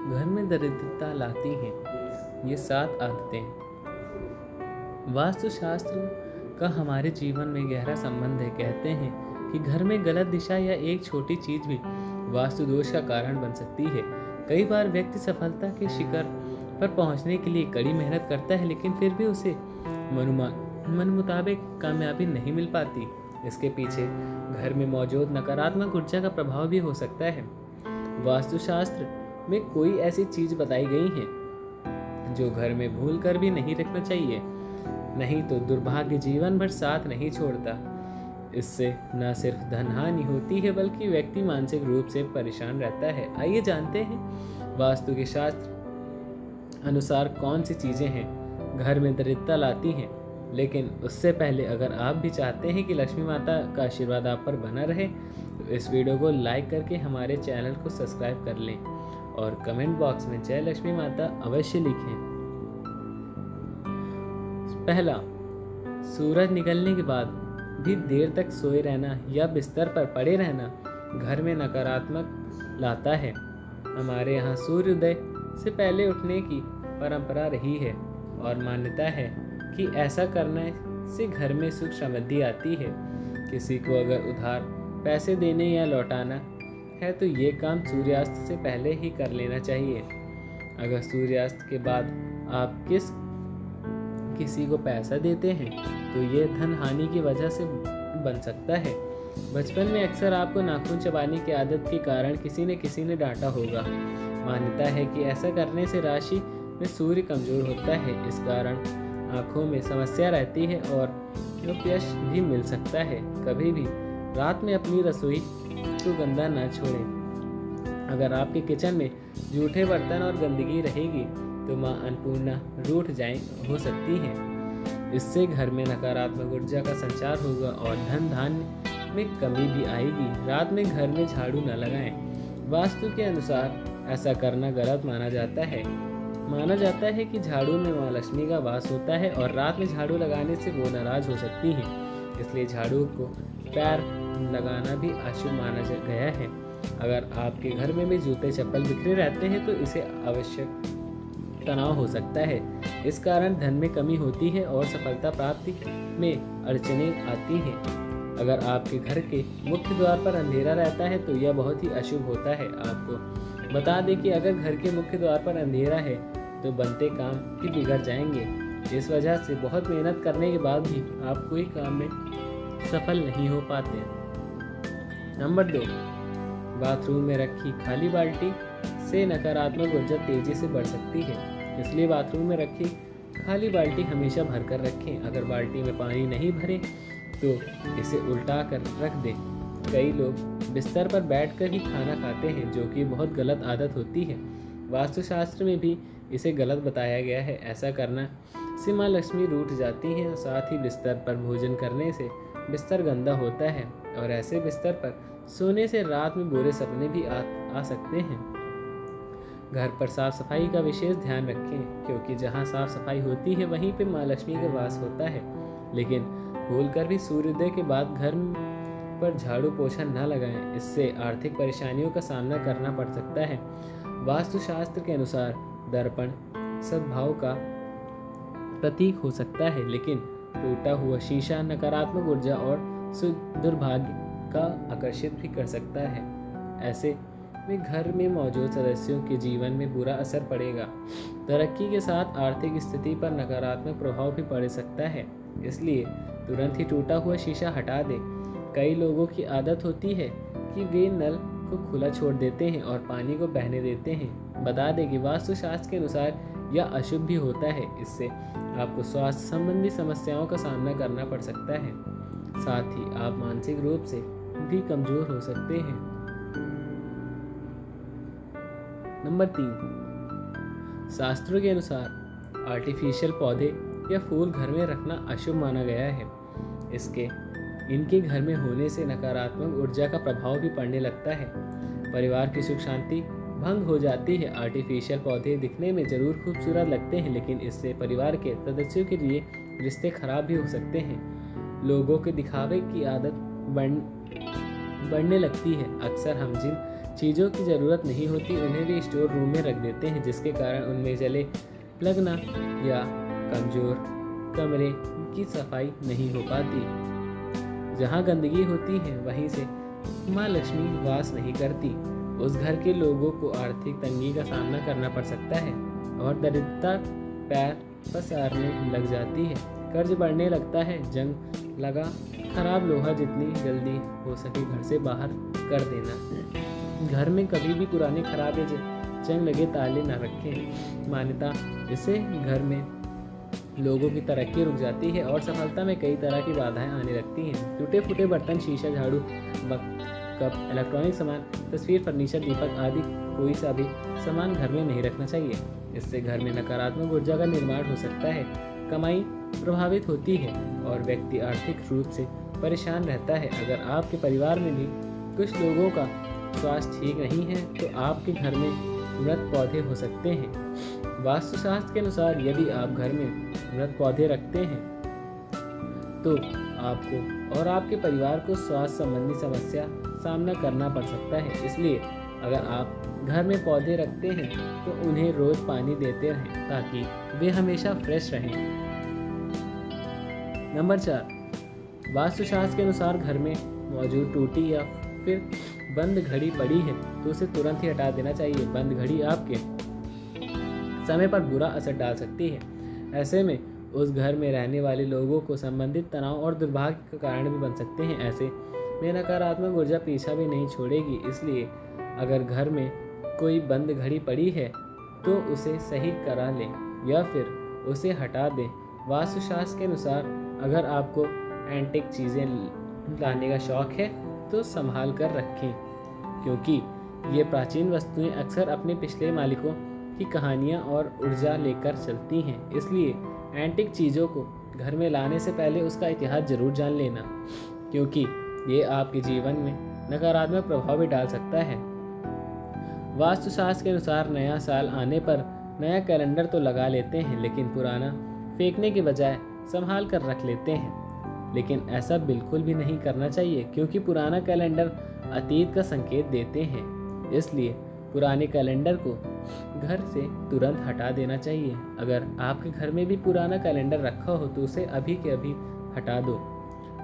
घर में दरिद्रता लाती हैं। ये 7 आदतें। वास्तुशास्त्र का हमारे जीवन में गहरा संबंध है। कहते हैं कि घर में गलत दिशा या एक छोटी चीज भी वास्तु दोष का कारण बन सकती है। कई बार व्यक्ति सफलता के शिखर पर पहुंचने के लिए कड़ी मेहनत करता है, लेकिन फिर भी उसे मन मुताबिक कामयाबी नहीं मिल पाती। इसके पीछे घर में मौजूद नकारात्मक ऊर्जा का प्रभाव भी हो सकता है। वास्तुशास्त्र में कोई ऐसी चीज बताई गई है जो घर में भूल कर भी नहीं रखना चाहिए, नहीं तो दुर्भाग्य जीवन भर साथ नहीं छोड़ता। इससे न सिर्फ धन हानि होती है बल्कि व्यक्ति मानसिक रूप से परेशान रहता है। आइए जानते हैं वास्तु के शास्त्र अनुसार कौन सी चीजें हैं घर में दरिद्रता लाती हैं। लेकिन उससे पहले अगर आप भी चाहते हैं कि लक्ष्मी माता का आशीर्वाद आप पर बना रहे तो इस वीडियो को लाइक करके हमारे चैनल को सब्सक्राइब कर लें और कमेंट बॉक्स में जय लक्ष्मी माता अवश्य लिखें। पहला, सूरज निकलने के बाद भी देर तक सोए रहना या बिस्तर पर पड़े रहना घर में नकारात्मक लाता है। हमारे यहाँ सूर्योदय से पहले उठने की परंपरा रही है और मान्यता है कि ऐसा करने से घर में सुख समृद्धि आती है। किसी को अगर उधार पैसे देने या लौटाना है तो ये काम सूर्यास्त से पहले ही कर लेना चाहिए। अगर सूर्यास्त के बाद आप किसी को पैसा देते हैं तो ये धन हानि की वजह से बन सकता है। बचपन में अक्सर आपको नाखून चबाने की आदत के कारण किसी ने डांटा होगा। मान्यता है कि ऐसा करने से राशि में सूर्य कमजोर होता है। इस कारण आंखों में समस्या रहती है और अपयश भी मिल सकता है। कभी भी रात में अपनी रसोई को गंदा न छोड़ें। अगर आपके किचन में जूठे बर्तन और गंदगी रहेगी तो मां अन्नपूर्णा रूठ हो सकती है। इससे घर में नकारात्मक ऊर्जा का संचार होगा और धन धान्य में कमी भी आएगी। रात में घर में झाड़ू न लगाएं। वास्तु के अनुसार ऐसा करना गलत माना जाता है कि झाड़ू में मां लक्ष्मी का वास होता है और रात में झाड़ू लगाने से वो नाराज हो सकती हैं। इसलिए झाड़ू को पैर लगाना भी अशुभ माना गया है। अगर आपके घर में भी जूते चप्पल बिखरे रहते हैं तो इसे आवश्यक तनाव हो सकता है। इस कारण धन में कमी होती है और सफलता प्राप्ति में अड़चनें आती हैं। अगर आपके घर के मुख्य द्वार पर अंधेरा रहता है तो यह बहुत ही अशुभ होता है। आपको बता दें कि अगर घर के मुख्य द्वार पर अंधेरा है तो बनते काम भी बिगड़ जाएंगे। इस वजह से बहुत मेहनत करने के बाद भी आप कोई काम में सफल नहीं हो पाते। नंबर 2, बाथरूम में रखी खाली बाल्टी से नकारात्मक ऊर्जा तेजी से बढ़ सकती है। इसलिए बाथरूम में रखी खाली बाल्टी हमेशा भरकर रखें। अगर बाल्टी में पानी नहीं भरे तो इसे उल्टा कर रख दें। कई लोग बिस्तर पर बैठकर ही खाना खाते हैं, जो कि बहुत गलत आदत होती है। वास्तुशास्त्र में भी इसे गलत बताया गया है। ऐसा करना से मां लक्ष्मी रूठ जाती हैं। साथ ही बिस्तर पर भोजन करने से बिस्तर गंदा होता है और ऐसे बिस्तर पर सोने से रात में बुरे सपने भी आ सकते हैं। घर पर साफ सफाई का विशेष ध्यान रखें, क्योंकि जहां साफ सफाई होती है वहीं पे मां लक्ष्मी का वास होता है। लेकिन भूलकर भी सूर्योदय के बाद घर पर झाड़ू पोछा न लगाएं। इससे आर्थिक परेशानियों का सामना करना पड़ सकता है। वास्तुशास्त्र के अनुसार दर्पण सद्भाव का प्रतीक हो सकता है, लेकिन टूटा हुआ शीशा नकारात्मक ऊर्जा और दुर्भाग्य का आकर्षित भी कर सकता है। ऐसे में घर में मौजूद सदस्यों के जीवन में बुरा असर पड़ेगा। तरक्की के साथ आर्थिक स्थिति पर नकारात्मक प्रभाव भी पड़ सकता है। इसलिए तुरंत ही टूटा हुआ शीशा हटा दें। कई लोगों की आदत होती है कि वे नल को खुला छोड़ देते हैं और पानी को बहने देते हैं। बता दें कि वास्तुशास्त्र के अनुसार यह अशुभ भी होता है। इससे आपको स्वास्थ्य संबंधी समस्याओं का सामना करना पड़ सकता है। साथ ही आप मानसिक रूप से भी कमजोर हो सकते हैं। नंबर 3, शास्त्रों के अनुसार आर्टिफिशियल पौधे या फूल घर में रखना अशुभ माना गया है। इनके घर में होने से नकारात्मक ऊर्जा का प्रभाव भी पड़ने लगता है। परिवार की सुख शांति भंग हो जाती है। आर्टिफिशियल पौधे दिखने में जरूर खूबसूरत लगते हैं, लेकिन इससे परिवार के सदस्यों के लिए रिश्ते खराब भी हो सकते हैं। लोगों के दिखावे की आदत बढ़ने लगती है। अक्सर हम जिन चीज़ों की ज़रूरत नहीं होती उन्हें भी स्टोर रूम में रख देते हैं, जिसके कारण उनमें जले लगना या कमज़ोर कमरे की सफाई नहीं हो पाती। जहाँ गंदगी होती है वहीं से माँ लक्ष्मी वास नहीं करती। उस घर के लोगों को आर्थिक तंगी का सामना करना पड़ सकता है और दरिद्रता पैर पसारने लग जाती है। कर्ज बढ़ने लगता है। जंग लगा खराब लोहा जितनी जल्दी हो सके घर से बाहर कर देना। घर में कभी भी पुराने खराब या जंग लगे ताले न रखें। मान्यता इससे घर में लोगों की तरक्की रुक जाती है और सफलता में कई तरह की बाधाएं आने लगती हैं। टूटे फूटे बर्तन, शीशा, झाड़ू, कप, इलेक्ट्रॉनिक सामान, तस्वीर, फर्नीचर, दीपक आदि कोई सा भी सामान घर में नहीं रखना चाहिए। इससे घर में नकारात्मक ऊर्जा का निर्माण हो सकता है, कमाई प्रभावित होती है और व्यक्ति आर्थिक रूप से परेशान रहता है। अगर आपके परिवार में भी कुछ लोगों का स्वास्थ्य ठीक नहीं है तो आपके घर में मृत पौधे हो सकते हैं। वास्तुशास्त्र के अनुसार यदि आप घर में मृत पौधे रखते हैं तो आपको और आपके परिवार को स्वास्थ्य संबंधी समस्या सामना करना पड़ सकता है। इसलिए अगर आप घर में पौधे रखते हैं तो उन्हें रोज पानी देते रहें ताकि वे हमेशा फ्रेश रहें। नंबर 4, वास्तुशास्त्र के अनुसार घर में मौजूद टूटी या फिर बंद घड़ी पड़ी है तो उसे तुरंत ही हटा देना चाहिए। बंद घड़ी आपके समय पर बुरा असर डाल सकती है। ऐसे में उस घर में रहने वाले लोगों को संबंधित तनाव और दुर्भाग्य का कारण भी बन सकते हैं। ऐसे में नकारात्मक ऊर्जा पीछा भी नहीं छोड़ेगी। इसलिए अगर घर में कोई बंद घड़ी पड़ी है तो उसे सही करा लें या फिर उसे हटा दें। वास्तुशास्त्र के अनुसार अगर आपको एंटीक चीज़ें लाने का शौक है तो संभाल कर रखें, क्योंकि ये प्राचीन वस्तुएं अक्सर अपने पिछले मालिकों की कहानियाँ और ऊर्जा लेकर चलती हैं। इसलिए एंटीक चीज़ों को घर में लाने से पहले उसका इतिहास जरूर जान लेना, क्योंकि ये आपके जीवन में नकारात्मक प्रभाव भी डाल सकता है। वास्तुशास्त्र के अनुसार नया साल आने पर नया कैलेंडर तो लगा लेते हैं, लेकिन पुराना फेंकने के बजाय संभाल कर रख लेते हैं। लेकिन ऐसा बिल्कुल भी नहीं करना चाहिए, क्योंकि पुराना कैलेंडर अतीत का संकेत देते हैं। इसलिए पुराने कैलेंडर को घर से तुरंत हटा देना चाहिए। अगर आपके घर में भी पुराना कैलेंडर रखा हो तो उसे अभी के अभी हटा दो।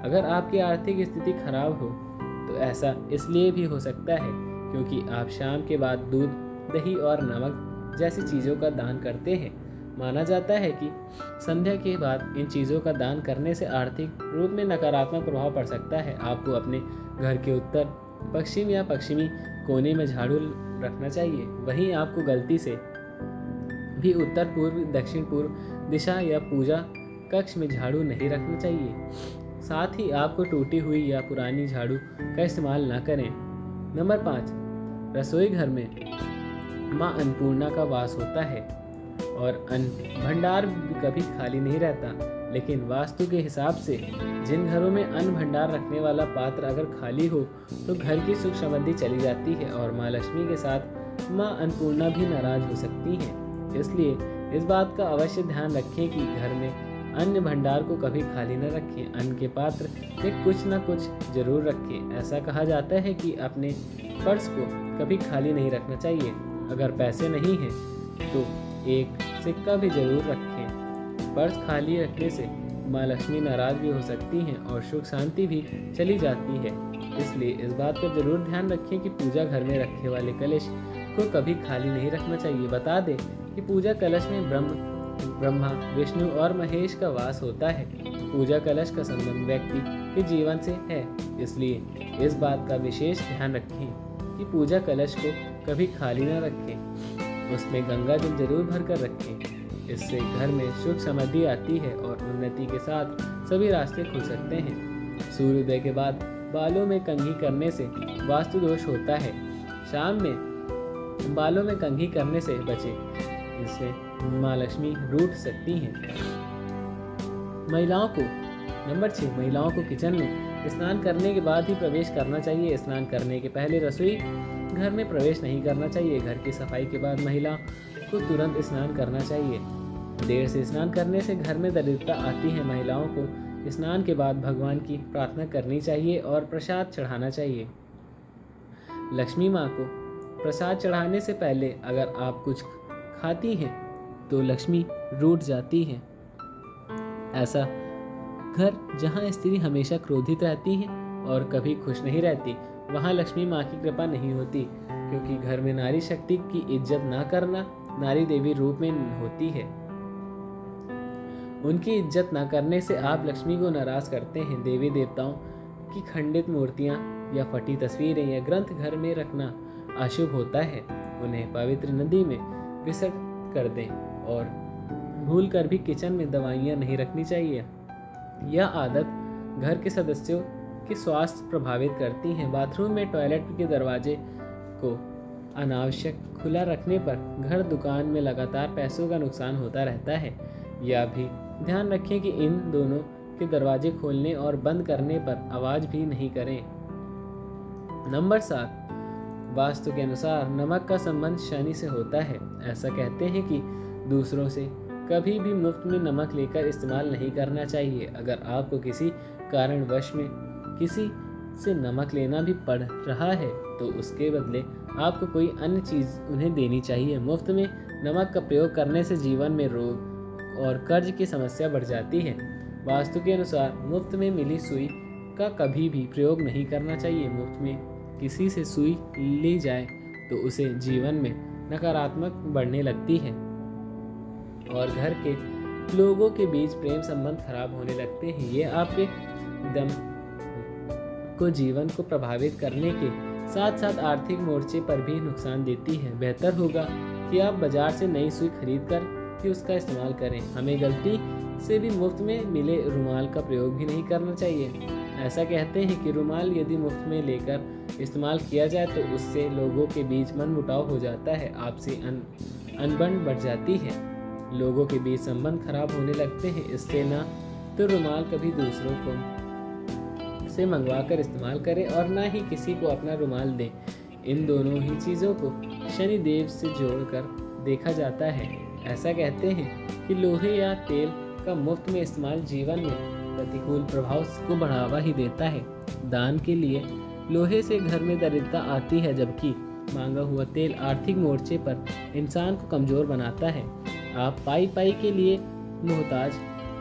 अगर आपकी आर्थिक स्थिति खराब हो तो ऐसा इसलिए भी हो सकता है क्योंकि आप शाम के बाद दूध, दही और नमक जैसी चीज़ों का दान करते हैं। माना जाता है कि संध्या के बाद इन चीज़ों का दान करने से आर्थिक रूप में नकारात्मक प्रभाव पड़ सकता है। आपको अपने घर के उत्तर, पश्चिम या पश्चिमी कोने में झाड़ू रखना चाहिए। वहीं आपको गलती से भी उत्तर पूर्व, दक्षिण पूर्व दिशा या पूजा कक्ष में झाड़ू नहीं रखना चाहिए। साथ ही आपको टूटी हुई या पुरानी झाड़ू का इस्तेमाल न करें। नंबर 5, रसोई घर में माँ अन्नपूर्णा का वास होता है और अन्न भंडार कभी खाली नहीं रहता। लेकिन वास्तु के हिसाब से जिन घरों में अन्न भंडार रखने वाला पात्र अगर खाली हो तो घर की सुख समृद्धि चली जाती है और माँ लक्ष्मी के साथ माँ अन्नपूर्णा भी नाराज हो सकती हैं। इसलिए इस बात का अवश्य ध्यान रखें कि घर में अन्न भंडार को कभी खाली न रखें। अन्न के पात्र में कुछ न कुछ जरूर रखें। ऐसा कहा जाता है कि अपने पर्स को कभी खाली नहीं रखना चाहिए। अगर पैसे नहीं हैं तो एक सिक्का भी जरूर रखें। पर्स खाली रखने से माँ लक्ष्मी नाराज भी हो सकती हैं और सुख शांति भी चली जाती है। इसलिए इस बात का जरूर ध्यान रखें कि पूजा घर में रखे वाले कलश को कभी खाली नहीं रखना चाहिए। बता दें कि पूजा कलश में ब्रह्मा, विष्णु और महेश का वास होता है। पूजा कलश का संबंध व्यक्ति के जीवन से है, इसलिए इस बात का विशेष ध्यान रखें कि पूजा कलश को कभी खाली न रखें। उसमें गंगा जल जरूर भर कर रखें। इससे घर में सुख समृद्धि आती है और उन्नति के साथ सभी रास्ते खुल सकते हैं। सूर्योदय के बाद बालों में कंघी करने से वास्तु दोष होता है। शाम में बालों में कंघी करने से बचें, इससे माँ लक्ष्मी रूठ सकती हैं। महिलाओं को नंबर 6, महिलाओं को किचन में स्नान करने के बाद ही प्रवेश करना चाहिए। स्नान करने के पहले रसोई घर में प्रवेश नहीं करना चाहिए। घर की सफाई के बाद महिला को तुरंत स्नान करना चाहिए। देर से स्नान करने से घर में दरिद्रता आती है। महिलाओं को स्नान के बाद भगवान की प्रार्थना करनी चाहिए और प्रसाद चढ़ाना चाहिए। लक्ष्मी माँ को प्रसाद चढ़ाने से पहले अगर आप कुछ खाती हैं तो लक्ष्मी रूठ जाती है। ऐसा घर जहाँ स्त्री हमेशा क्रोधित रहती है और कभी खुश नहीं रहती, वहाँ लक्ष्मी माँ की कृपा नहीं होती, क्योंकि घर में नारी शक्ति की इज्जत ना करना नारी देवी रूप में होती है। उनकी इज्जत न करने से आप लक्ष्मी को नाराज करते हैं। देवी देवताओं की खंडित मूर्तियां या फटी तस्वीरें या ग्रंथ घर में रखना अशुभ होता है। उन्हें पवित्र नदी में विसर्जित कर दें और भूल कर भी किचन में दवाइयां नहीं रखनी चाहिए। यह आदत घर के सदस्यों के स्वास्थ्य प्रभावित करती है। बाथरूम में टॉयलेट के दरवाजे को अनावश्यक खुला रखने पर घर दुकान में लगातार पैसों का नुकसान होता रहता है। यह भी ध्यान रखें कि इन दोनों के दरवाजे खोलने और बंद करने पर आवाज भी नहीं करें। नंबर 7, वास्तु के अनुसार नमक का संबंध शनि से होता है। ऐसा कहते हैं कि दूसरों से कभी भी मुफ्त में नमक लेकर इस्तेमाल नहीं करना चाहिए। अगर आपको किसी कारणवश में किसी से नमक लेना भी पड़ रहा है तो उसके बदले आपको कोई अन्य चीज़ उन्हें देनी चाहिए। मुफ्त में नमक का प्रयोग करने से जीवन में रोग और कर्ज की समस्या बढ़ जाती है। वास्तु के अनुसार मुफ्त में मिली सुई का कभी भी प्रयोग नहीं करना चाहिए। मुफ्त में किसी से सुई ली जाए तो उसे जीवन में नकारात्मक बढ़ने लगती है और घर के लोगों के बीच प्रेम संबंध खराब होने लगते हैं। ये आपके दम को जीवन को प्रभावित करने के साथ साथ आर्थिक मोर्चे पर भी नुकसान देती है। बेहतर होगा कि आप बाजार से नई सुई खरीद कर ही उसका इस्तेमाल करें। हमें गलती से भी मुफ्त में मिले रुमाल का प्रयोग भी नहीं करना चाहिए। ऐसा कहते हैं कि रुमाल यदि मुफ्त में लेकर इस्तेमाल किया जाए तो उससे लोगों के बीच मनमुटाव हो जाता है, आपसी अनबन बढ़ जाती है, लोगों के बीच संबंध खराब होने लगते हैं। इससे ना तो रुमाल कभी दूसरों को से मंगवाकर इस्तेमाल करें और ना ही किसी को अपना रुमाल दें। इन दोनों ही चीज़ों को शनि देव से जोड़कर देखा जाता है। ऐसा कहते हैं कि लोहे या तेल का मुफ्त में इस्तेमाल जीवन में प्रतिकूल प्रभाव को बढ़ावा ही देता है। दान के लिए लोहे से घर में दरिद्रता आती है, जबकि मांगा हुआ तेल आर्थिक मोर्चे पर इंसान को कमजोर बनाता है। आप पाई के लिए मोहताज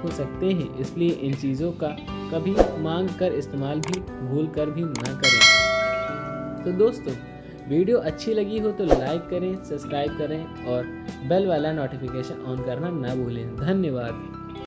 हो सकते हैं, इसलिए इन चीज़ों का कभी मांग कर इस्तेमाल भी भूल कर भी ना करें। तो दोस्तों, वीडियो अच्छी लगी हो तो लाइक करें, सब्सक्राइब करें और बेल वाला नोटिफिकेशन ऑन करना ना भूलें। धन्यवाद।